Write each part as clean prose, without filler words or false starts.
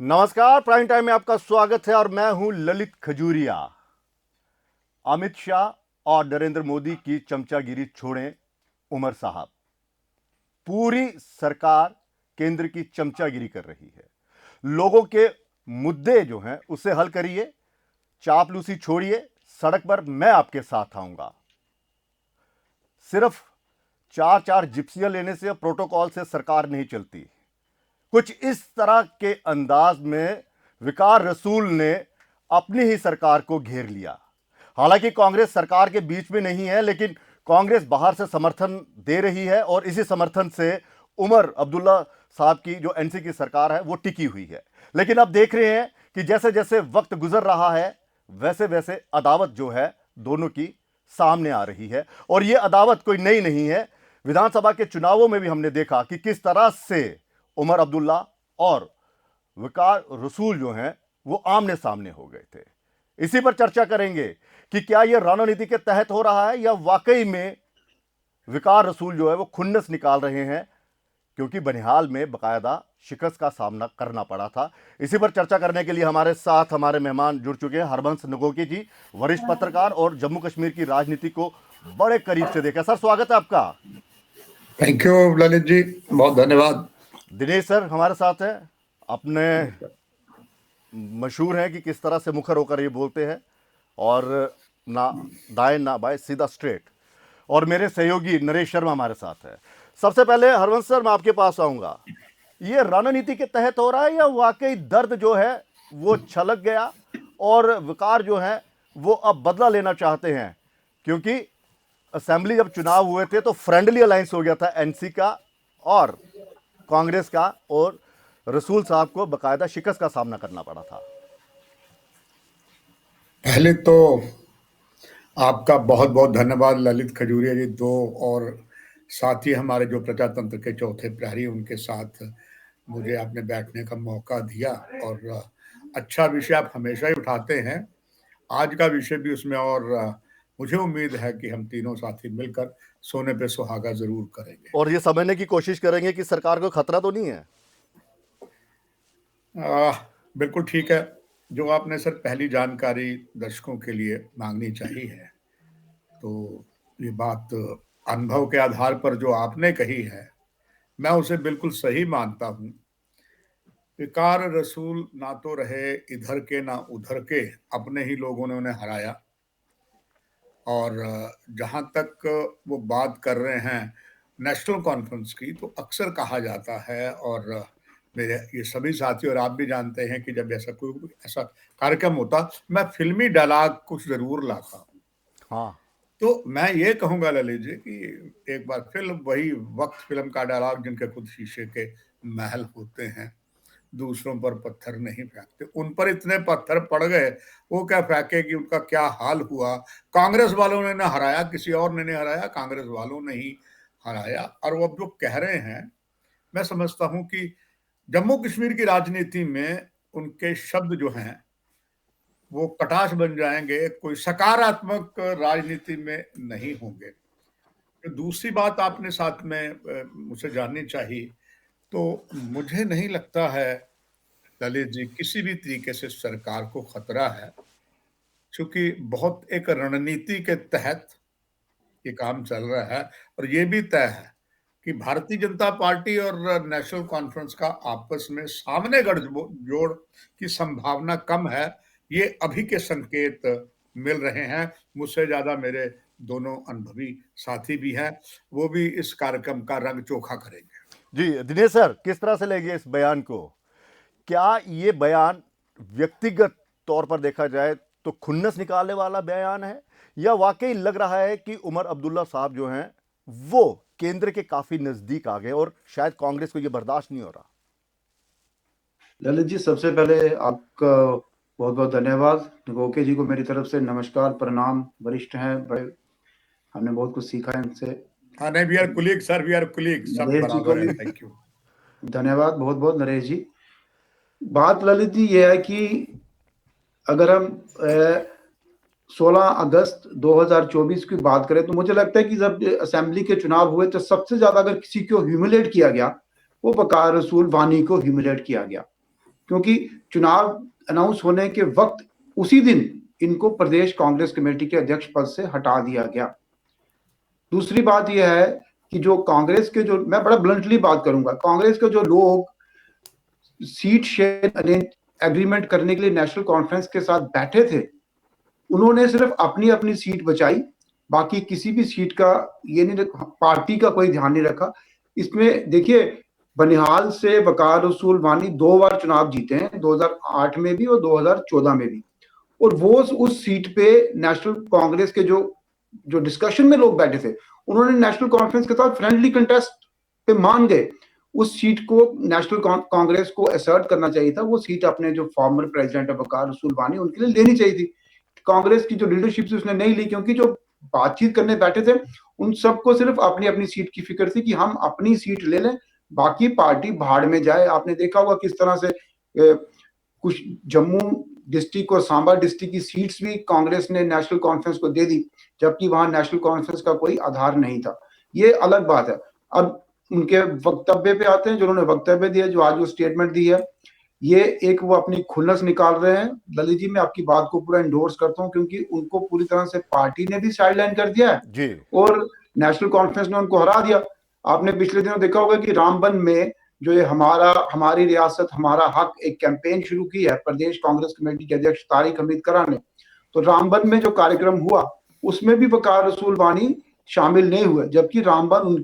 नमस्कार, prime time में आपका स्वागत है और मैं हूं ललित खजूरिया। अमित शाह और नरेंद्र मोदी की चमचागिरी छोड़ें उमर साहब। पूरी सरकार केंद्र की चमचागिरी कर रही है। लोगों के मुद्दे जो हैं उसे हल करिए, चापलूसी छोड़िए। सड़क पर मैं आपके साथ आऊंगा। सिर्फ चार चार जिप्सियां लेने से, प्रोटोकॉल से सरकार नहीं चलती। कुछ इस तरह के अंदाज में विकार रसूल ने अपनी ही सरकार को घेर लिया। हालांकि कांग्रेस सरकार के बीच में नहीं है, लेकिन कांग्रेस बाहर से समर्थन दे रही है और इसी समर्थन से उमर अब्दुल्ला साहब की जो एनसी की सरकार है वो टिकी हुई है। लेकिन अब देख रहे हैं कि जैसे जैसे वक्त गुजर रहा है वैसे वैसे अदावत जो है दोनों की सामने आ रही है। और यह अदावत कोई नई नहीं है। विधानसभा के चुनावों में भी हमने देखा कि किस तरह से उमर अब्दुल्ला और विकार रसूल जो हैं वो आमने सामने हो गए थे। इसी पर चर्चा करेंगे कि क्या यह रणनीति के तहत हो रहा है या वाकई में विकार रसूल जो है वो खुन्नस निकाल रहे हैं, क्योंकि बनिहाल में बकायदा शिकस्त का सामना करना पड़ा था। इसी पर चर्चा करने के लिए हमारे साथ हमारे मेहमान जुड़ चुके हैं। हरबंस नगोकी जी, वरिष्ठ पत्रकार और जम्मू कश्मीर की राजनीति को बड़े करीब से देखा। सर, स्वागत है आपका। थैंक यू ललित जी, बहुत धन्यवाद। दिनेश सर हमारे साथ है। अपने मशहूर हैं कि किस तरह से मुखर होकर ये बोलते हैं और ना दाएं ना बाएं, सीधा स्ट्रेट। और मेरे सहयोगी नरेश शर्मा हमारे साथ है। सबसे पहले हरवंश सर, मैं आपके पास आऊंगा। ये रणनीति के तहत हो रहा है या वाकई दर्द जो है वो छलक गया और विकार जो है वो अब बदला लेना चाहते हैं? क्योंकि असेंबली जब चुनाव हुए थे तो फ्रेंडली अलायंस हो गया था एनसी का और कांग्रेस का, और रसूल साहब को बकायदा शिकस्त का सामना करना पड़ा था। पहले तो आपका बहुत बहुत धन्यवाद ललित खजूरिया जी, दो और साथी हमारे जो प्रजातंत्र के चौथे प्रहरी, उनके साथ मुझे आपने बैठने का मौका दिया। और अच्छा विषय आप हमेशा ही उठाते हैं, आज का विषय भी उसमें। और मुझे उम्मीद है कि हम तीनों साथी मिलकर सोने पे सुहागा जरूर करेंगे और ये समझने की कोशिश करेंगे कि सरकार को खतरा तो नहीं है। बिल्कुल ठीक है। जो आपने सर पहली जानकारी दर्शकों के लिए मांगनी चाहिए है, तो ये बात अनुभव के आधार पर जो आपने कही है, मैं उसे बिल्कुल सही मानता हूं। विकार रसूल ना तो रहे इधर के ना उधर के, अपने ही लोगों ने उन्हें हराया। और जहां तक वो बात कर रहे हैं नेशनल कॉन्फ्रेंस की, तो अक्सर कहा जाता है, और मेरे ये सभी साथी और आप भी जानते हैं कि जब ऐसा कार्यक्रम होता, मैं फिल्मी डायलॉग कुछ जरूर लाता हूँ। हाँ, तो मैं ये कहूंगा ललित जी कि एक बार फिल्म, वही वक्त फिल्म का डायलॉग, जिनके खुद शीशे के महल होते हैं, दूसरों पर पत्थर नहीं फेंकते। उन पर इतने पत्थर पड़ गए, वो क्या फेंके कि उनका क्या हाल हुआ। कांग्रेस वालों ने ना हराया, किसी और ने नहीं हराया, कांग्रेस वालों ने ही हराया। और वो अब जो कह रहे हैं, मैं समझता हूं कि जम्मू कश्मीर की राजनीति में उनके शब्द जो हैं वो कटाश बन जाएंगे, कोई सकारात्मक राजनीति में नहीं होंगे। तो दूसरी बात आपने साथ में मुझसे जाननी चाहिए, तो मुझे नहीं लगता है ललित जी किसी भी तरीके से सरकार को खतरा है, क्योंकि बहुत एक रणनीति के तहत ये काम चल रहा है। और ये भी तय है कि भारतीय जनता पार्टी और नेशनल कॉन्फ्रेंस का आपस में सामने गठजोड़ की संभावना कम है। ये अभी के संकेत मिल रहे हैं। मुझसे ज्यादा मेरे दोनों अनुभवी साथी भी हैं, वो भी इस कार्यक्रम का रंग चोखा करेंगे। जी दिनेश सर, किस तरह से लेंगे इस बयान को? क्या ये बयान व्यक्तिगत तौर पर देखा जाए तो खुन्नस निकालने वाला बयान है, या वाकई लग रहा है कि उमर अब्दुल्ला साहब जो हैं वो केंद्र के काफी नजदीक आ गए और शायद कांग्रेस को ये बर्दाश्त नहीं हो रहा? ललित जी, सबसे पहले आपका बहुत बहुत धन्यवाद। गोके जी को मेरी तरफ से नमस्कार, प्रणाम। वरिष्ठ हैं, बड़े, हमने बहुत कुछ सीखा है इनसे। हाँ नहीं, we are colleague sir, we are colleague, सब नरेश जी को बराबर है। भी थैंक यू, धन्यवाद बहुत बहुत नरेश जी। बात ललित जी ये है कि अगर हम 16 अगस्त 2024 की बात करें, तो मुझे लगता है कि जब असेंबली के चुनाव हुए तो सबसे ज्यादा अगर किसी को ह्यूमिलेट किया गया, वो वकार रसूल वानी को ह्यूमिलेट किया गया। क्योंकि चुनाव अनाउंस होने के वक्त उसी दिन इनको प्रदेश कांग्रेस कमेटी के अध्यक्ष पद से हटा दिया गया। दूसरी बात यह है कि जो कांग्रेस के, जो मैं बड़ा ब्लंटली बात करूंगा, कांग्रेस के जो लोग सीट शेयर एग्रीमेंट करने के लिए नेशनल कॉन्फ्रेंस के साथ बैठे थे, उन्होंने सिर्फ अपनी अपनी सीट बचाई, बाकी किसी भी सीट का ये नहीं, पार्टी का कोई ध्यान नहीं रखा। इसमें देखिए, बनिहाल से वकार रसूल वानी 2 बार चुनाव जीते हैं, 2008 में भी और 2014 में भी, और वो उस सीट पे नेशनल कांग्रेस के जो जो डिस्कशन में लोग बैठे थे, उन्होंने नेशनल कॉन्फ्रेंस के साथ फ्रेंडली कंटेस्ट पे मान गए। उस सीट को नेशनल कांग्रेस को असर्ट करना चाहिए था, वो सीट अपने जो फॉर्मर प्रेसिडेंट वकार रसूल वानी उनके लिए लेनी चाहिए थी। कांग्रेस की जो लीडरशिप थी उसने नहीं ली, क्योंकि जो बातचीत करने बैठे थे उन सबको सिर्फ अपनी अपनी सीट की फिक्र थी कि हम अपनी सीट ले लें, बाकी पार्टी भाड़ में जाए। आपने देखा होगा किस तरह से कुछ जम्मू डिस्ट्रिक्ट और सांबा डिस्ट्रिक्ट की सीट्स भी कांग्रेस ने नेशनल कॉन्फ्रेंस को दे दी, जबकि वहां नेशनल कॉन्फ्रेंस का कोई आधार नहीं था। ये अलग बात है। अब उनके वक्तव्य पे आते हैं, जो उन्होंने वक्तव्य दिया, जो आज वो स्टेटमेंट दी है, ये एक वो अपनी खुन्नस निकाल रहे हैं। ललित जी, मैं आपकी बात को पूरा इंडोर्स करता हूं, क्योंकि उनको पूरी तरह से पार्टी ने भी साइडलाइन कर दिया है जी। और नेशनल कॉन्फ्रेंस ने उनको हरा दिया। आपने पिछले दिनों देखा होगा कि रामबन में जो ये हमारी रियासत हमारा हक एक कैंपेन शुरू की है प्रदेश कांग्रेस कमेटी के अध्यक्ष तारिक हमीद करा ने, तो रामबन में जो कार्यक्रम हुआ उसमें भी वकार रसूल वानी शामिल नहीं हुए, जबकि रामबन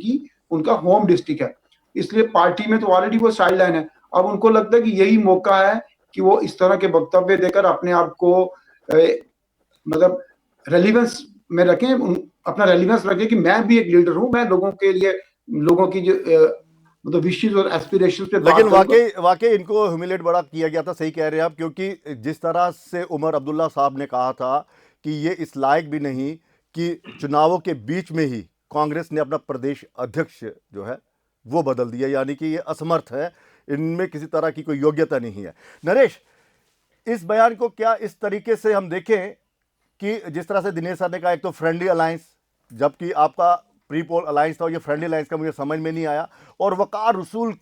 उनका होम डिस्ट्रिक्ट है। इसलिए पार्टी में तो ऑलरेडी वो साइडलाइन है। अब उनको लगता है कि यही मौका है कि वो इस तरह के वक्तव्य देकर अपने आप को मतलब रेलिवेंस में रखें, अपना रेलिवेंस रखें कि मैं भी एक लीडर हूं, मैं लोगों के लिए, लोगों की जो मतलब विशेष और एस्पिरेशंस पे बात लेकिन करूंगा। वाकई इनको ह्यूमिलेट बड़ा किया गया था, सही कह रहे हैं आप, क्योंकि जिस तरह से उमर अब्दुल्ला साहब ने कहा था कि ये इस लायक भी नहीं कि चुनावों के बीच में ही कांग्रेस ने अपना प्रदेश अध्यक्ष जो है वो बदल दिया, यानी कि ये असमर्थ है, इनमें किसी तरह की कोई योग्यता नहीं है। नरेश, इस बयान को क्या इस तरीके से हम देखें कि जिस तरह से दिनेश सर ने कहा, एक तो फ्रेंडली अलायंस, जबकि आपका प्री पोल अलायंस था, और ये फ्रेंडली अलायंस का मुझे समझ में नहीं आया, और वकार रसूल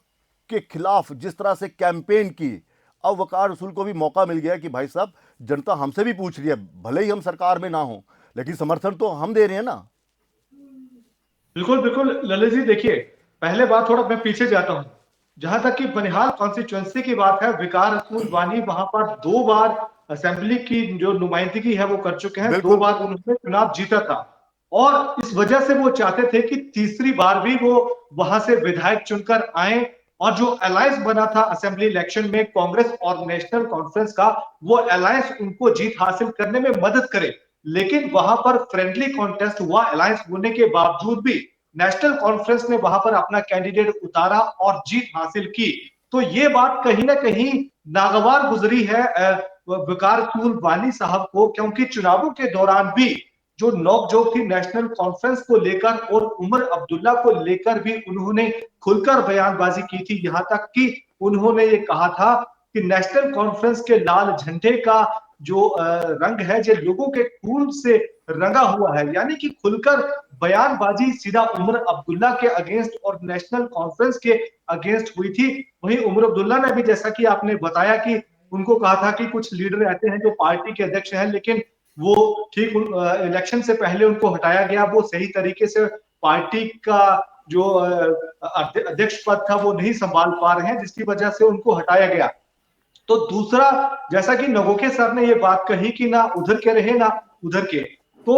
के खिलाफ जिस तरह से कैंपेन की, अब वकार रसूल को भी मौका मिल गया कि भाई साहब जनता हमसे भी पूछ रही है, भले ही हम सरकार में ना हो लेकिन समर्थन तो हम दे रहे हैं ना। बिल्कुल बिल्कुल ललित जी, देखिए पहले बात थोड़ा मैं पीछे जाता हूं। जहां तक कि बनिहाल कॉन्स्टिट्यूएंसी की बात है, वकार रसूल वानी वहां पर 2 बार असेंबली की जो नुमाइंदगी है वो कर चुके हैं, 2 बार उन्होंने चुनाव जीता था, और इस वजह से वो चाहते थे कि तीसरी बार भी वो वहां से विधायक चुनकर आए, और जो अलायंस बना था असेंबली इलेक्शन में कांग्रेस और नेशनल कॉन्फ्रेंस का, वो अलायंस उनको जीत हासिल करने में मदद करे। लेकिन वहां पर फ्रेंडली कॉन्टेस्ट हुआ, अलायंस होने के बावजूद भी नेशनल कॉन्फ्रेंस ने वहां पर अपना कैंडिडेट उतारा और जीत हासिल की। तो ये बात कहीं ना कहीं नागवार गुजरी है वकार रसूल वानी साहब को, क्योंकि चुनावों के दौरान भी जो नोकझोंक थी नेशनल कॉन्फ्रेंस को लेकर और उमर अब्दुल्ला को लेकर भी उन्होंने खुलकर बयानबाजी की थी। यहां तक कि उन्होंने ये कहा था कि नेशनल कॉन्फ्रेंस के लाल झंडे का जो रंग है जो लोगों के खून से रंगा हुआ है, यानी कि खुलकर बयानबाजी सीधा उमर अब्दुल्ला के अगेंस्ट और नेशनल कॉन्फ्रेंस के अगेंस्ट हुई थी। वहीं उमर अब्दुल्ला ने भी, जैसा कि आपने बताया कि उनको कहा था कि कुछ लीडर रहते हैं जो पार्टी के अध्यक्ष हैं, लेकिन वो ठीक इलेक्शन से पहले उनको हटाया गया, वो सही तरीके से पार्टी का जो अध्यक्ष पद था वो नहीं संभाल पा रहे हैं, जिसकी वजह से उनको हटाया गया। तो दूसरा, जैसा कि नगोखे सर ने ये बात कही कि ना उधर के रहे ना उधर के, तो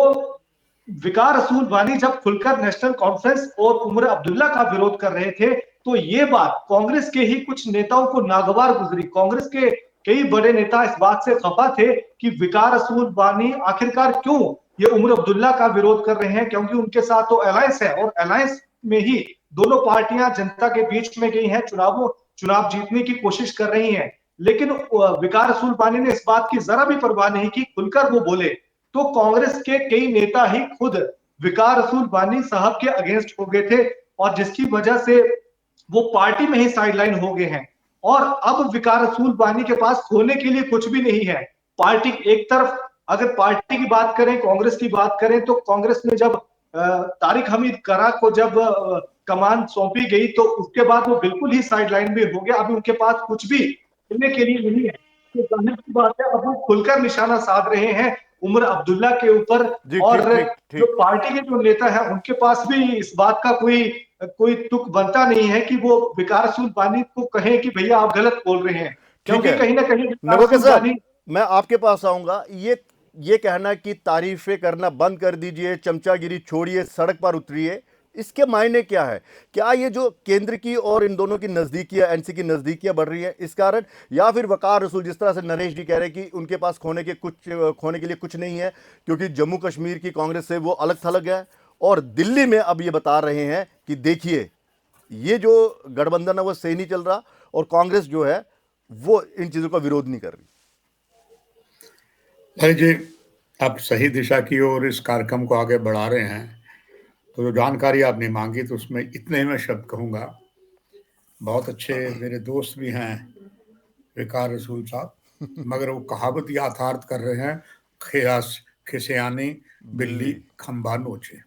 वकार रसूल वानी जब खुलकर नेशनल कॉन्फ्रेंस और उमर अब्दुल्ला का विरोध कर रहे थे, तो ये बात कांग्रेस के ही कुछ नेताओं को नागवार गुजरी। कांग्रेस के कई बड़े नेता इस बात से खफा थे कि वकार रसूल वानी आखिरकार क्यों ये उमर अब्दुल्ला का विरोध कर रहे हैं, क्योंकि उनके साथ तो अलायंस है और अलायंस में ही दोनों पार्टियां जनता के बीच में गई हैं, चुनाव जीतने की कोशिश कर रही हैं। लेकिन वकार रसूल वानी ने इस बात की जरा भी परवाह नहीं की, खुलकर वो बोले। तो कांग्रेस के कई नेता ही खुद वकार रसूल वानी साहब के अगेंस्ट हो गए थे, और जिसकी वजह से वो पार्टी में ही साइडलाइन हो गए हैं। और अब वकार रसूल वानी के पास खोने के लिए कुछ भी नहीं है। पार्टी एक तरफ, अगर पार्टी की बात करें, कांग्रेस की बात करें, तो कांग्रेस में जब तारिक हमीद करा को जब कमान सौंपी गई, तो उसके बाद वो बिल्कुल ही साइडलाइन में हो गया। अभी उनके पास कुछ भी खेलने के लिए नहीं है। तो जाहिर सी बात है, अब वो खुलकर निशाना साध रहे हैं उमर अब्दुल्ला के ऊपर। जी, और ठीक ठीक जो ठीक। पार्टी के जो नेता है उनके पास भी इस बात का कोई कोई तुक बनता नहीं है कि वो विकार रसूल वानी को कहें कि भैया आप गलत बोल रहे हैं, ठीक क्योंकि है कहीं ना कहीं विकार नवोके रसूल साहब, वानी। मैं आपके पास आऊंगा। ये कहना कि तारीफें करना बंद कर दीजिए, चमचागिरी छोड़िए, सड़क पर उतरिए, इसके मायने क्या है? क्या ये जो केंद्र की और इन दोनों की नजदीकियां, एनसी की नजदीकियां बढ़ रही हैं इस कारण, या फिर वकार रसूल जिस तरह से नरेश जी कह रहे हैं कि उनके पास खोने के लिए कुछ नहीं है, क्योंकि जम्मू कश्मीर की कांग्रेस से वो अलग थलग है, और दिल्ली में अब ये बता रहे हैं कि देखिए ये जो गठबंधन है वो सही नहीं चल रहा, और कांग्रेस जो है वो इन चीजों का विरोध नहीं कर रही। भाई जी, आप सही दिशा की ओर इस कार्यक्रम को आगे बढ़ा रहे हैं। तो जो जानकारी आपने मांगी तो उसमें इतने ही मैं शब्द कहूंगा। बहुत अच्छे मेरे दोस्त भी हैं विकार रसूल साहब, मगर वो कहावत याथार्थ कर रहे हैं, खियास खिसियानी बिल्ली बिल्ली। खंबा नोचे।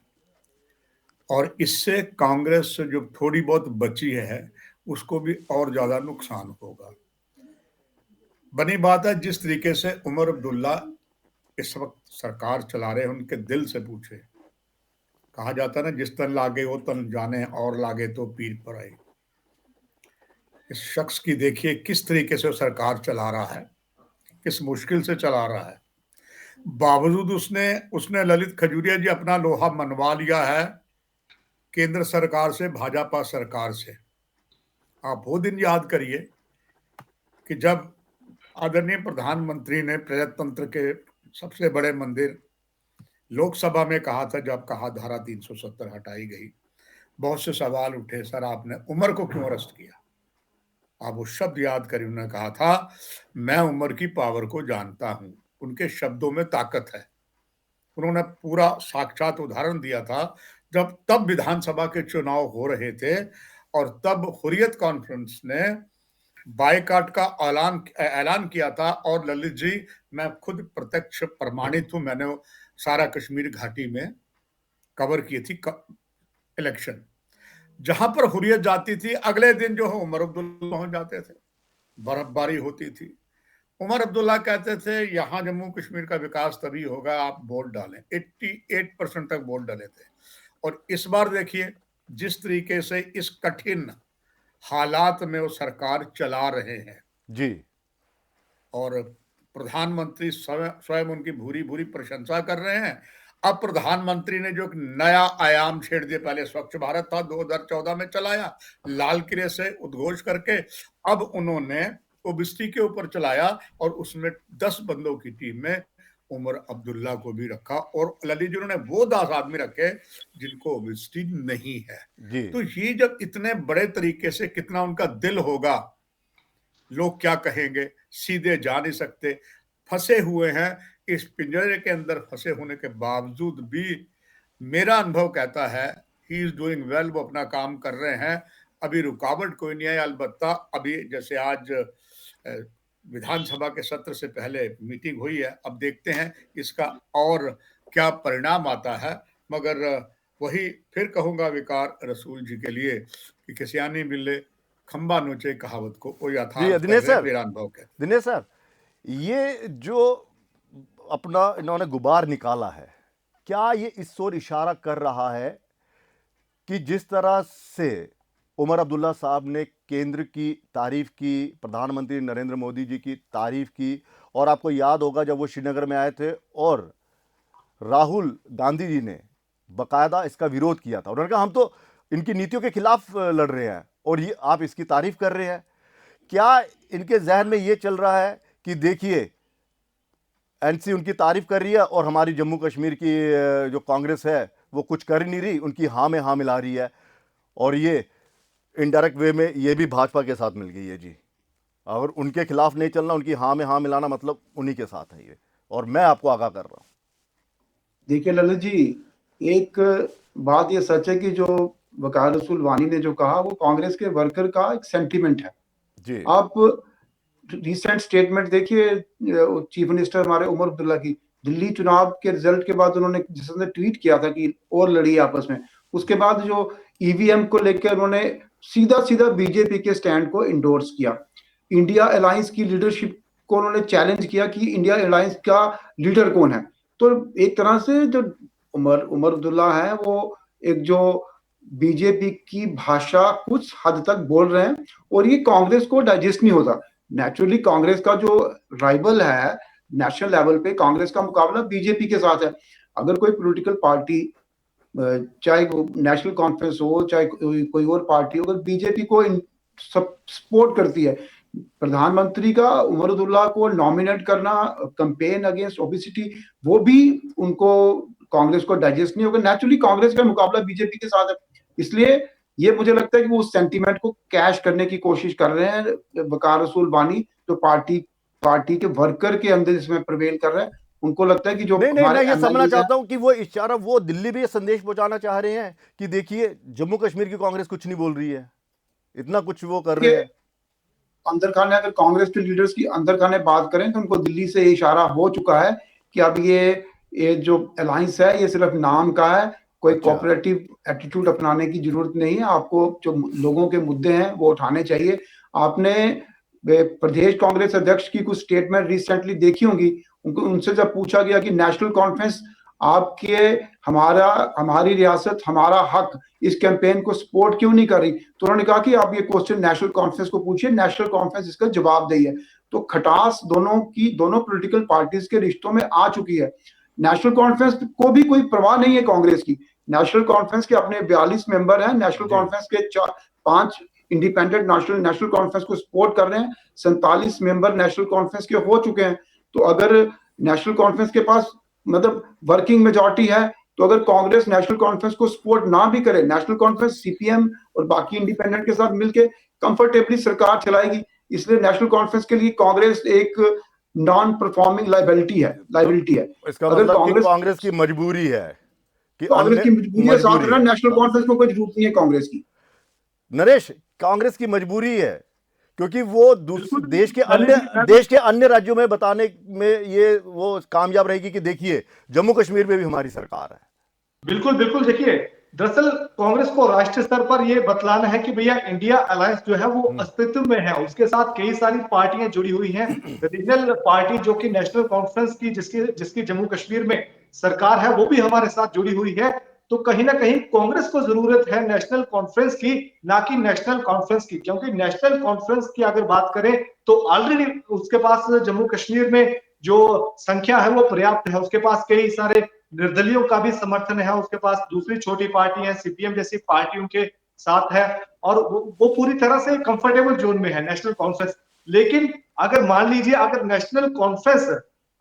और इससे कांग्रेस जो थोड़ी बहुत बची है उसको भी और ज्यादा नुकसान होगा। बनी बात है, जिस तरीके से उमर अब्दुल्ला इस वक्त सरकार चला रहे हैं, उनके दिल से पूछे। कहा जाता है ना, जिस तन लागे वो तन जाने, और लागे तो पीर पर आई। इस शख्स की देखिए किस तरीके से वो सरकार चला रहा है, किस मुश्किल से चला रहा है। बावजूद उसने उसने ललित खजूरिया जी अपना लोहा मनवा लिया है केंद्र सरकार से, भाजपा सरकार से। आप वो दिन याद करिए कि जब आदरणीय प्रधानमंत्री ने प्रजातंत्र के सबसे बड़े मंदिर लोकसभा में कहा था, जब कहा धारा 370 हटाई गई, बहुत से सवाल उठे, सर आपने उमर को क्यों अरेस्ट किया? आप वो शब्द याद करिए, उन्होंने कहा था मैं उमर की पावर को जानता हूं, उनके शब्दों में ताकत है। उन्होंने पूरा साक्षात उदाहरण दिया था जब तब विधानसभा के चुनाव हो रहे थे, और तब हुर्रियत कॉन्फ्रेंस ने बायकाट का ऐलान किया था। और ललित जी, मैं खुद प्रत्यक्ष प्रमाणित हूं, मैंने सारा कश्मीर घाटी में कवर की थी इलेक्शन। जहां पर हुर्रियत जाती थी, अगले दिन जो है उमर अब्दुल्ला पहुंच जाते थे, बर्फबारी होती थी। उमर अब्दुल्ला कहते थे यहां जम्मू कश्मीर का विकास तभी होगा आप वोट डालें। 88% तक वोट डाले थे। और इस बार देखिए जिस तरीके से इस कठिन हालात में वो सरकार चला रहे हैं, जी। और प्रधानमंत्री स्वयं उनकी भूरी भूरी प्रशंसा कर रहे हैं। अब प्रधानमंत्री ने जो एक नया आयाम छेड़ दिया, पहले स्वच्छ भारत था 2014 में चलाया लाल किले से उद्घोष करके, अब उन्होंने ओबिसिटी के ऊपर चलाया, और उसमें 10 बंदों की टीम में उमर अब्दुल्ला को भी रखा। और ललित जी, उन्होंने वो 10 आदमी रखे जिनको ओबिसिटी नहीं है। जी। तो ये जब इतने बड़े तरीके से, कितना उनका दिल होगा, लोग क्या कहेंगे, सीधे जा नहीं सकते, फंसे हुए हैं इस पिंजरे के अंदर। फंसे होने के बावजूद भी मेरा अनुभव कहता है ही इज डूइंग वेल, वो अपना काम कर रहे हैं। अभी रुकावट कोई नहीं है। अलबत्ता अभी जैसे आज विधानसभा के सत्र से पहले मीटिंग हुई है, अब देखते हैं इसका और क्या परिणाम आता है। मगर वही फिर कहूंगा विकार रसूल जी के लिए कि किसियानी बिल्ले खंबा नोचे कहावत को वो जी यथार्थ कर दिनेश रहे हैं, सर, मेरा अनुभव कहता है। दिनेश सर, ये जो अपना इन्होंने गुबार निकाला है, क्या ये इस ओर इशारा कर रहा है कि जिस तरह से उमर अब्दुल्ला साहब ने केंद्र की तारीफ की, प्रधानमंत्री नरेंद्र मोदी जी की तारीफ की, और आपको याद होगा जब वो श्रीनगर में आए थे और राहुल गांधी जी ने बकायदा इसका विरोध किया था, उन्होंने कहा हम तो इनकी नीतियों के खिलाफ लड़ रहे हैं, और ये आप इसकी तारीफ कर रहे हैं। क्या इनके जहन में ये चल रहा है कि देखिए एनसी उनकी तारीफ कर रही है और हमारी जम्मू कश्मीर की जो कांग्रेस है वो कुछ कर ही नहीं रही, उनकी हाँ में हाँ मिला रही है, और ये इनडायरेक्ट वे में ये भी भाजपा के साथ मिल गई है जी। और उनके खिलाफ नहीं चलना, उनकी हाँ में हाँ मिलाना, मतलब उन्हीं के साथ है ये, और मैं आपको आगाह कर रहा हूं। देखिए ललित जी, एक बात ये सच है कि जो वकार रसूल वानी ने जो कहा वो कांग्रेस के वर्कर का एक सेंटीमेंट है जी। आप रिसेंट स्टेटमेंट देखिए चीफ मिनिस्टर हमारे उमर अब्दुल्ला की, दिल्ली चुनाव के रिजल्ट के बाद उन्होंने जिसने ट्वीट किया था कि और लड़ी आपस में, उसके बाद जो ईवीएम को लेकर उन्होंने सीधा सीधा बीजेपी के स्टैंड को इंडोर्स किया। इंडिया अलायंस की लीडरशिप को उन्होंने चैलेंज किया कि इंडिया अलायंस का लीडर कौन है। तो एक तरह से जो उमर अब्दुल्ला है वो एक जो बीजेपी की भाषा कुछ हद तक बोल रहे हैं, और ये कांग्रेस को डाइजेस्ट नहीं होता। नेचुरली कांग्रेस का जो राइवल है नेशनल लेवल पे, कांग्रेस का मुकाबला बीजेपी के साथ है। अगर कोई पॉलिटिकल पार्टी, चाहे वो नेशनल कॉन्फ्रेंस हो चाहे कोई और पार्टी हो, अगर बीजेपी को सब सपोर्ट करती है, प्रधानमंत्री का उमर अब्दुल्ला को नॉमिनेट करना कैंपेन अगेंस्ट ओबेसिटी, वो भी उनको कांग्रेस को डाइजेस्ट नहीं होगा। नेचुरली कांग्रेस का मुकाबला बीजेपी के साथ है, इसलिए ये मुझे लगता है कि वो उस सेंटीमेंट को कैश करने की कोशिश कर रहे हैं वकार रसूल वानी, जो पार्टी के वर्कर के अंदर इसमें प्रिवेल कर रहे हैं। उनको लगता है कि जो नहीं नहीं, मैं हमारे ये समझना एमएलए चाहता हूं कि वो इशारा, वो दिल्ली भी ये संदेश पहुंचाना चाह रहे हैं कि देखिए जम्मू कश्मीर की कांग्रेस कुछ नहीं बोल रही है, इतना कुछ वो कर रहे के हैं। अंदर खाने, अगर कांग्रेस के लीडर्स की अंदर खाने बात करें तो उनको दिल्ली से इशारा हो चुका है कि अब ये जो अलायंस है ये सिर्फ नाम का है, कोई अच्छा, कोऑपरेटिव एटीट्यूड अपनाने की जरूरत नहीं है, आपको जो लोगों के मुद्दे हैं वो उठाने चाहिए। आपने प्रदेश कांग्रेस अध्यक्ष की कुछ स्टेटमेंट रिसेंटली देखी होंगी, उनको उनसे जब पूछा गया कि नेशनल कॉन्फ्रेंस आपके हमारी रियासत हमारा हक इस कैंपेन को सपोर्ट क्यों नहीं कर रही, तो उन्होंने कहा कि आप ये क्वेश्चन नेशनल कॉन्फ्रेंस को पूछिए, नेशनल कॉन्फ्रेंस इसका जवाब देगी है। तो खटास दोनों पॉलिटिकल पार्टीज के रिश्तों में आ चुकी है। नेशनल कॉन्फ्रेंस को भी कोई परवाह नहीं है कांग्रेस की। नेशनल कॉन्फ्रेंस के अपने 42 मेंबर हैं, नेशनल जी, कॉन्फ्रेंस के 5 इंडिपेंडेंट नेशनल कॉन्फ्रेंस को सपोर्ट कर रहे हैं, 47 मेंबर नेशनल कॉन्फ्रेंस के हो चुके हैं। तो अगर नेशनल कॉन्फ्रेंस के पास मतलब वर्किंग मेजोरिटी है, तो अगर कांग्रेस नेशनल कॉन्फ्रेंस को सपोर्ट ना भी करे, नेशनल कॉन्फ्रेंस सीपीएम और बाकी इंडिपेंडेंट के साथ मिलकर कंफर्टेबली सरकार चलाएगी। इसलिए नेशनल कॉन्फ्रेंस के लिए कांग्रेस एक नॉन परफॉर्मिंग लाइबिलिटी है। इसका अगर मतलब कि कांग्रेस कांग्रेस की मजबूरी है कि कांग्रेस अन्य की मजबूरी है साथ मजबूरी रहना, है। नेशनल कॉन्फ्रेंस को कोई जरूरत नहीं है कांग्रेस की। नरेश, कांग्रेस की मजबूरी है क्योंकि वो बिल्कुल देश के अन्य राज्यों में बताने में ये वो कामयाब रहेगी कि देखिए जम्मू कश्मीर में भी हमारी सरकार है। बिल्कुल बिल्कुल देखिए, दरअसल कांग्रेस को राष्ट्रीय स्तर पर यह बतलाना है कि भैया इंडिया अलायंस जो है वो अस्तित्व में है, उसके साथ कई सारी पार्टियां जुड़ी हुई हैं। रीजनल पार्टी जो कि नेशनल कॉन्फ्रेंस की जिसकी जम्मू कश्मीर में सरकार है वो भी हमारे साथ जुड़ी हुई है। तो कहीं ना कहीं कांग्रेस को जरूरत है नेशनल कॉन्फ्रेंस की, ना कि नेशनल कॉन्फ्रेंस की, क्योंकि नेशनल कॉन्फ्रेंस की अगर बात करें तो ऑलरेडी उसके पास जम्मू कश्मीर में जो संख्या है वो पर्याप्त है, उसके पास कई सारे निर्दलियों का भी समर्थन है, उसके पास दूसरी छोटी पार्टी है, सीपीएम जैसी पार्टियों के साथ है, और वो पूरी तरह से कंफर्टेबल जोन में है नेशनल कॉन्फ्रेंस। लेकिन अगर मान लीजिए अगर नेशनल कॉन्फ्रेंस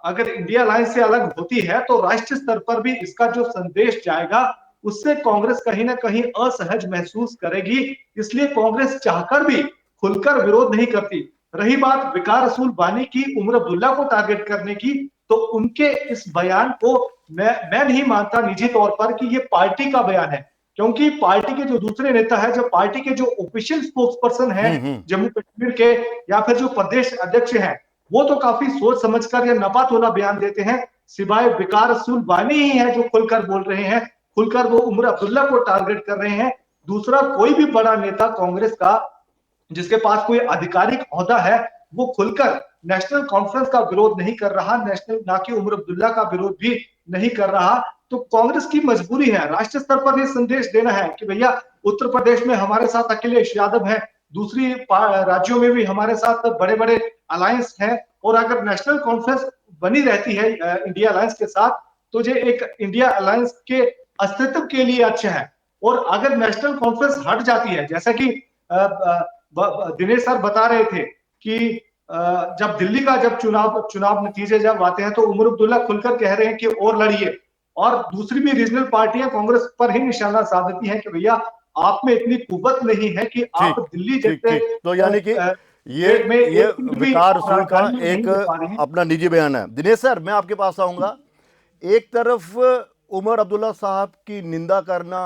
अगर इंडिया अलायंस से अलग होती है तो राष्ट्रीय स्तर पर भी इसका जो संदेश जाएगा उससे कांग्रेस कहीं ना कहीं असहज महसूस करेगी। इसलिए कांग्रेस चाहकर भी खुलकर विरोध नहीं करती। रही बात वकार रसूल वानी की, उमर अब्दुल्ला को टारगेट करने की, तो उनके इस बयान को मैं नहीं मानता निजी तौर पर कि ये पार्टी का बयान है, क्योंकि पार्टी के जो दूसरे नेता है, जो पार्टी के जो ऑफिशियल स्पोक्स पर्सन है जम्मू कश्मीर के, या फिर जो प्रदेश अध्यक्ष हैं, वो तो काफी सोच समझकर या नपातोला बयान देते हैं। सिवाय वकार रसूल वानी ही है जो खुलकर बोल रहे हैं, खुलकर वो उमर अब्दुल्ला को टारगेट कर रहे हैं। दूसरा कोई भी बड़ा नेता कांग्रेस का जिसके पास कोई आधिकारिक ओहदा है वो खुलकर नेशनल कॉन्फ्रेंस का विरोध नहीं कर रहा, नेशनल ना कि उमर अब्दुल्ला का विरोध भी नहीं कर रहा। तो कांग्रेस की मजबूरी है राष्ट्रीय स्तर पर यह संदेश देना है कि भैया उत्तर प्रदेश में हमारे साथ अखिलेश यादव है, दूसरी राज्यों में भी हमारे साथ बड़े बड़े अलायंस हैं, और अगर नेशनल कॉन्फ्रेंस बनी रहती है इंडिया अलायंस के साथ तो ये एक इंडिया अलायंस के अस्तित्व के लिए अच्छा है। और अगर नेशनल कॉन्फ्रेंस हट जाती है, जैसा कि दिनेश सर बता रहे थे कि जब दिल्ली का जब चुनाव नतीजे जब आते हैं तो उमर अब्दुल्ला खुलकर कह रहे हैं कि और लड़िए, और दूसरी भी रीजनल पार्टियां कांग्रेस पर ही निशाना साधती हैं कि भैया आप में इतनी कुव्वत नहीं है कि आप ठीक दिल्ली ठीक जैसे ठीक, तो यानी कि में ये एक सीट भी विकार रसूल का राजधानी में नहीं एक ले पा रहे हैं। अपना निजी बयान है। दिनेश सर, मैं आपके पास आऊंगा। एक तरफ उमर अब्दुल्ला साहब की निंदा करना,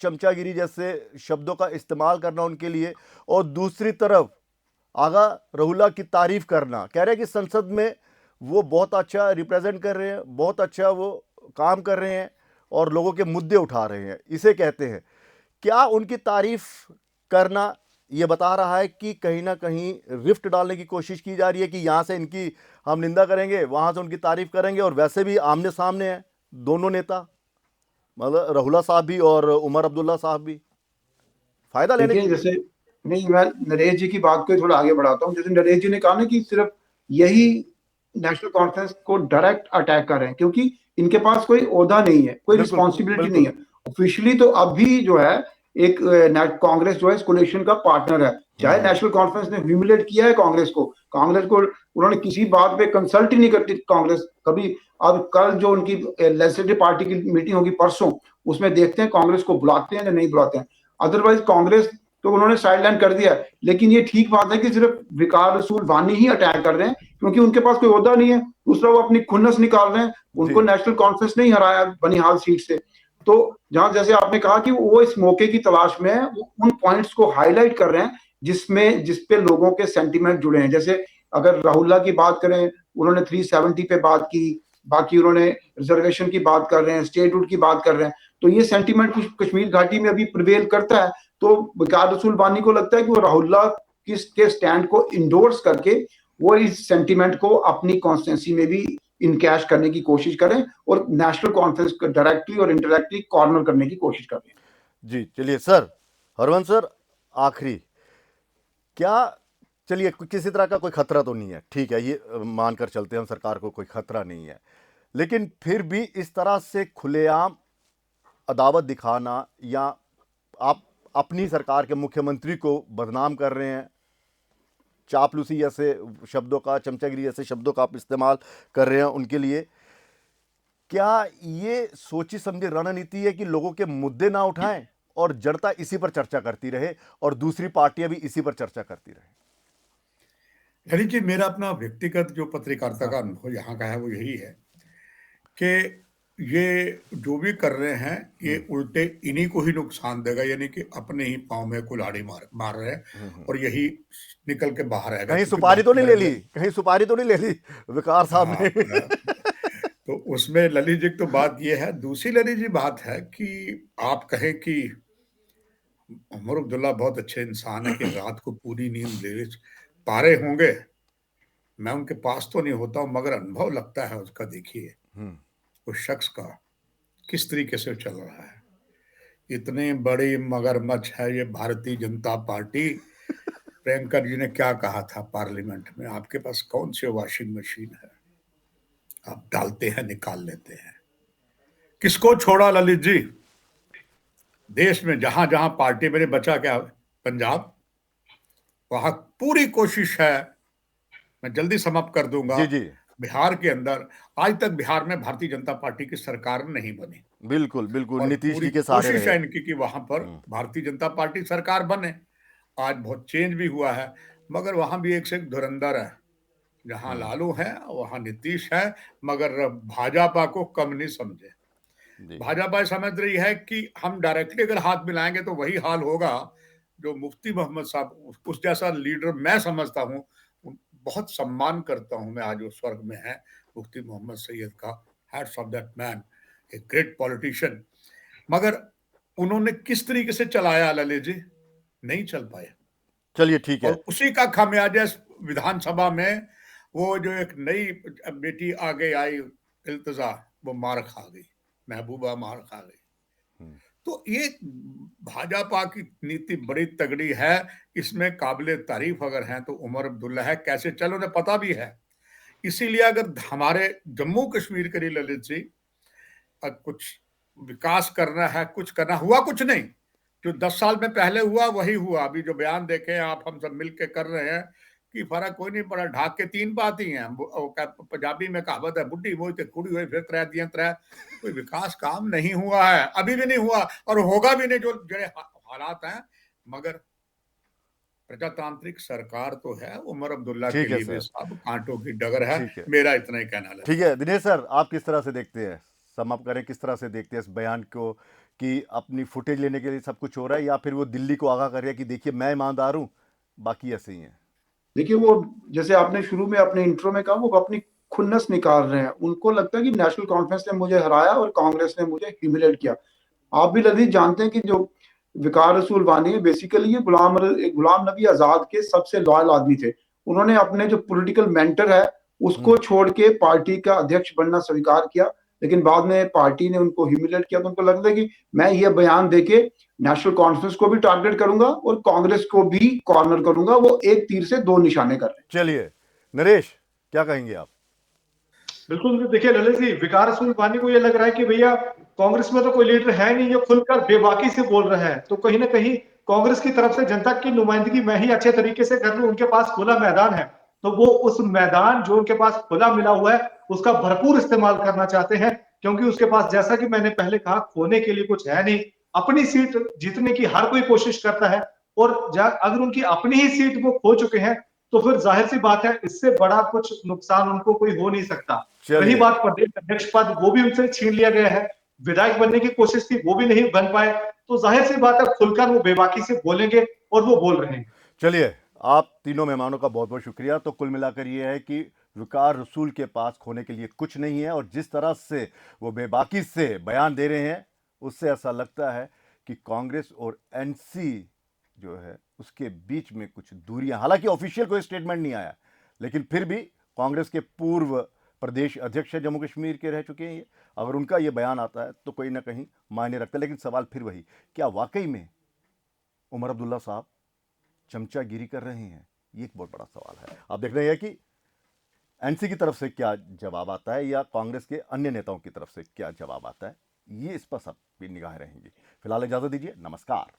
चमचागिरी जैसे शब्दों का इस्तेमाल करना उनके लिए, और दूसरी तरफ आगा रहुल्ला की तारीफ करना, कह रहे हैं कि संसद में वो बहुत अच्छा रिप्रेजेंट कर रहे हैं, बहुत अच्छा वो काम कर रहे हैं और लोगों के मुद्दे उठा रहे हैं, इसे कहते हैं। क्या उनकी तारीफ करना ये बता रहा है कि कहीं ना कहीं रिफ्ट डालने की कोशिश की जा रही है कि यहाँ से इनकी हम निंदा करेंगे, वहाँ से उनकी तारीफ करेंगे, और वैसे भी आमने सामने हैं दोनों नेता, मतलब राहुला साहब भी और उमर अब्दुल्ला साहब भी, फायदा लेने देखिए की। जैसे, नहीं मैं नरेश जी की बात को थोड़ा आगे बढ़ाता हूँ। जैसे नरेश जी ने कहा ना कि सिर्फ यही नेशनल कॉन्फ्रेंस को डायरेक्ट अटैक कर रहे हैं क्योंकि इनके पास कोई ओहदा नहीं है, कोई बिल्कुल रिस्पॉन्सिबिलिटी नहीं बिल्कुल। है ऑफिशियली। तो अभी जो है एक कांग्रेस जो है इस कोलिशन का पार्टनर है। चाहे नेशनल कॉन्फ्रेंस ने ह्यूमिलेट किया है कांग्रेस को उन्होंने किसी बात पे कंसल्ट ही नहीं करती कांग्रेस कभी। अब कल जो उनकी लेजिस्लेटिव पार्टी की मीटिंग होगी परसों, उसमें देखते हैं कांग्रेस को बुलाते हैं या नहीं बुलाते हैं। अदरवाइज कांग्रेस तो उन्होंने साइडलाइन कर दिया है। लेकिन ये ठीक बात है कि सिर्फ विकार रसूल वानी ही अटैक कर रहे हैं क्योंकि उनके पास कोई ओहदा नहीं है। दूसरा वो अपनी खुन्नस निकाल रहे हैं, उनको जी नेशनल कॉन्फ्रेंस नहीं हराया बनिहाल सीट से। तो जहां जैसे आपने कहा कि वो इस मौके की तलाश में है, वो उन पॉइंट्स को हाईलाइट कर रहे हैं जिसपे लोगों के सेंटीमेंट जुड़े हैं। जैसे अगर राहुल्ला की बात करें, उन्होंने 370 पे बात की, बाकी उन्होंने रिजर्वेशन की बात कर रहे हैं, स्टेटहुड की बात कर रहे हैं। तो ये सेंटीमेंट कुछ कश्मीर घाटी में अभी प्रिवेल करता है। तो विकार रसूल वानी को लगता है कि वो राहुल्ला के स्टैंड को इंडोर्स करके वो इस सेंटीमेंट को अपनी कॉन्स्टिट्यूंसी में भी इनकैश करने की कोशिश करें और नेशनल कॉन्फ्रेंस को डायरेक्टली और इनडायरेक्टली कॉर्नर करने की कोशिश करें। जी। चलिए सर, हरवंश सर, आखिरी, क्या, चलिए किसी तरह का कोई खतरा तो नहीं है, ठीक है, ये मानकर चलते हैं हम, सरकार को कोई खतरा नहीं है, लेकिन फिर भी इस तरह से खुलेआम अदावत दिखाना, या आप अपनी सरकार के मुख्यमंत्री को बदनाम कर रहे हैं, चापलूसी जैसे शब्दों का, चमचागिरी जैसे शब्दों का आप इस्तेमाल कर रहे हैं उनके लिए, क्या ये सोची समझी रणनीति है कि लोगों के मुद्दे ना उठाएं और जनता इसी पर चर्चा करती रहे और दूसरी पार्टियां भी इसी पर चर्चा करती रहे? यानी कि मेरा अपना व्यक्तिगत जो पत्रकारिता का अनुभव यहाँ का है वो यही है कि ये जो भी कर रहे हैं ये उल्टे इन्हीं को ही नुकसान देगा, यानी कि अपने ही पाँव में कुल्हाड़ी मार रहे हैं और यही निकल के बाहर आएगा। कहीं क्योंकि सुपारी तो नहीं ले ली, बड़े-बड़े, कहीं सुपारी तो नहीं ले ली विकार साहब हाँ, ने? तो उसमें ललित जी तो बात ये है। दूसरी ललित जी बात है कि आप कहें कि उमर अब्दुल्ला बहुत अच्छे इंसान है कि रात को पूरी नींद ले पा रहे होंगे। मैं उनके पास तो नहीं होता हूं, मगर अनुभव लगता है उसका। देखिए उस शख्स का किस तरीके से चल रहा है। इतने बड़ी मगरमच्छ है ये भारतीय जनता पार्टी। प्रियंका जी ने क्या कहा था पार्लियामेंट में, आपके पास कौन सी वॉशिंग मशीन है, आप डालते हैं निकाल लेते हैं। किसको छोड़ा ललित जी? देश में जहां जहां पार्टी मेरे बचा क्या, पंजाब, वहां पूरी कोशिश है, मैं जल्दी समाप्त कर दूंगा। जी जी, बिहार के अंदर आज तक बिहार में भारतीय जनता पार्टी की सरकार नहीं बनी बिल्कुल बिल्कुल, और नीतीश पूरी जी के सहारे कोशिश रहे। है इनकी कि वहां पर भारतीय जनता पार्टी सरकार बने। आज बहुत चेंज भी हुआ है, मगर वहां भी एक से एक धुरंधर है। जहां लालू है वहां नीतीश है, मगर भाजपा को कम नहीं समझे। जी भाजपा समझ रही है कि हम डायरेक्टली अगर हाथ मिलाएंगे तो वही हाल होगा जो मुफ्ती मोहम्मद साहब, उस जैसा लीडर मैं समझता हूँ, बहुत सम्मान करता हूँ मैं, आज वो स्वर्ग में है, मुफ्ती मोहम्मद सैयद का। Hats off that man, a great politician. मगर उन्होंने किस तरीके से चलाया ललित जी, नहीं चल पाए। चलिए ठीक और है। उसी का खामियाजा विधानसभा में वो जो एक नई बेटी आगे आई इल्तजा, वो मार खा गई, महबूबा मार खा गई। तो ये भाजपा की नीति बड़ी तगड़ी है। इसमें काबिले तारीफ अगर हैं तो उमर अब्दुल्ला है, कैसे चल उन्हें पता भी है। इसीलिए अगर हमारे जम्मू कश्मीर के लिए ललित जी कुछ विकास करना है, कुछ करना, हुआ कुछ नहीं। जो 10 साल में पहले हुआ वही हुआ। अभी जो बयान देखे आप, हम सब मिलके कर रहे हैं कि फर्क कोई नहीं पड़ा, ढाक के 3 बात ही हैं। पंजाबी में कहावत है, बुढ़ी वो कुड़ी हुई फिर त्रै दियां त्रै। कोई विकास काम नहीं हुआ है, अभी भी नहीं हुआ और होगा भी नहीं, जो हालात हैं। मगर प्रजातांत्रिक सरकार तो है। उमर अब्दुल्ला के ठीक है लिए भी सर, सब कांटों की डगर है। ठीक है, मेरा इतना ही कहना है। ठीक है। दिनेश सर, आप किस तरह से देखते हैं, समाप्त करें, किस तरह से देखते हैं इस बयान को कि अपनी फुटेज लेने के लिए सब कुछ हो रहा है, या फिर वो दिल्ली को आगाह कर रहा है कि देखिए मैं ईमानदार हूं, बाकी ऐसे ही हैं? देखिए वो जैसे आपने शुरू में अपने इंट्रो में कहा, वो अपनी खुन्नस निकाल रहे हैं। उनको लगता है कि नेशनल कॉन्फ्रेंस ने मुझे हराया और कांग्रेस ने मुझे ह्यूमिलेट किया। आप भी ललित जानते हैं कि जो विकार रसूल वानी बेसिकली ये गुलाम नबी आजाद के सबसे लॉयल आदमी थे। उन्होंने अपने जो पॉलिटिकल मेंटर है उसको छोड़ के पार्टी का अध्यक्ष बनना स्वीकार किया, लेकिन बाद में पार्टी ने उनको ह्यूमिलेट किया। तो उनको लगता है कि मैं ये बयान देके नेशनल कॉन्फ्रेंस को भी टारगेट करूंगा और कांग्रेस को भी कॉर्नर करूंगा। वो एक तीर से दो निशाने कर रहे हैं। चलिए नरेश, क्या कहेंगे आप? बिल्कुल, देखिए ललित जी, विकार रसूल वानी को ये लग रहा है कि भैया कांग्रेस में तो कोई लीडर है नहीं, ये खुलकर बेबाकी से बोल रहा है, तो कहीं ना कहीं कांग्रेस की तरफ से जनता की नुमाइंदगी मैं ही अच्छे तरीके से कर लूं, उनके पास खुला मैदान है, तो वो उस मैदान जो उनके पास खुला मिला हुआ है उसका भरपूर इस्तेमाल करना चाहते हैं, क्योंकि उसके पास, जैसा कि मैंने पहले कहा, खोने के लिए कुछ है नहीं। अपनी सीट जीतने की हर कोई कोशिश करता है, और अगर उनकी अपनी ही सीट वो खो चुके हैं तो फिर जाहिर सी बात है इससे बड़ा कुछ नुकसान उनको कोई हो नहीं सकता। रही चलिए, बात प्रदेश अध्यक्ष पद, वो भी उनसे छीन लिया गया है, विधायक बनने की कोशिश थी वो भी नहीं बन पाए, तो जाहिर सी बात है खुलकर वो बेबाकी से बोलेंगे, और वो बोल रहे हैं। चलिए, आप तीनों मेहमानों का बहुत बहुत शुक्रिया। तो कुल मिलाकर ये है कि विकार रसूल के पास खोने के लिए कुछ नहीं है, और जिस तरह से वो बेबाकी से बयान दे रहे हैं उससे ऐसा लगता है कि कांग्रेस और एनसी जो है उसके बीच में कुछ दूरियां, हालांकि ऑफिशियल कोई स्टेटमेंट नहीं आया, लेकिन फिर भी कांग्रेस के पूर्व प्रदेश अध्यक्ष है जम्मू कश्मीर के रह चुके हैं ये, अगर उनका ये बयान आता है तो कहीं ना कहीं मायने रखता है। लेकिन सवाल फिर वही, क्या वाकई में उमर अब्दुल्ला साहब चमचागिरी कर रहे हैं? ये एक बहुत बड़ा सवाल है। आप देख रहे हैं कि एनसी की तरफ से क्या जवाब आता है या कांग्रेस के अन्य नेताओं की तरफ से क्या जवाब आता है, ये इस पर सबकी निगाहें रहेंगी। फिलहाल इजाजत दीजिए, नमस्कार।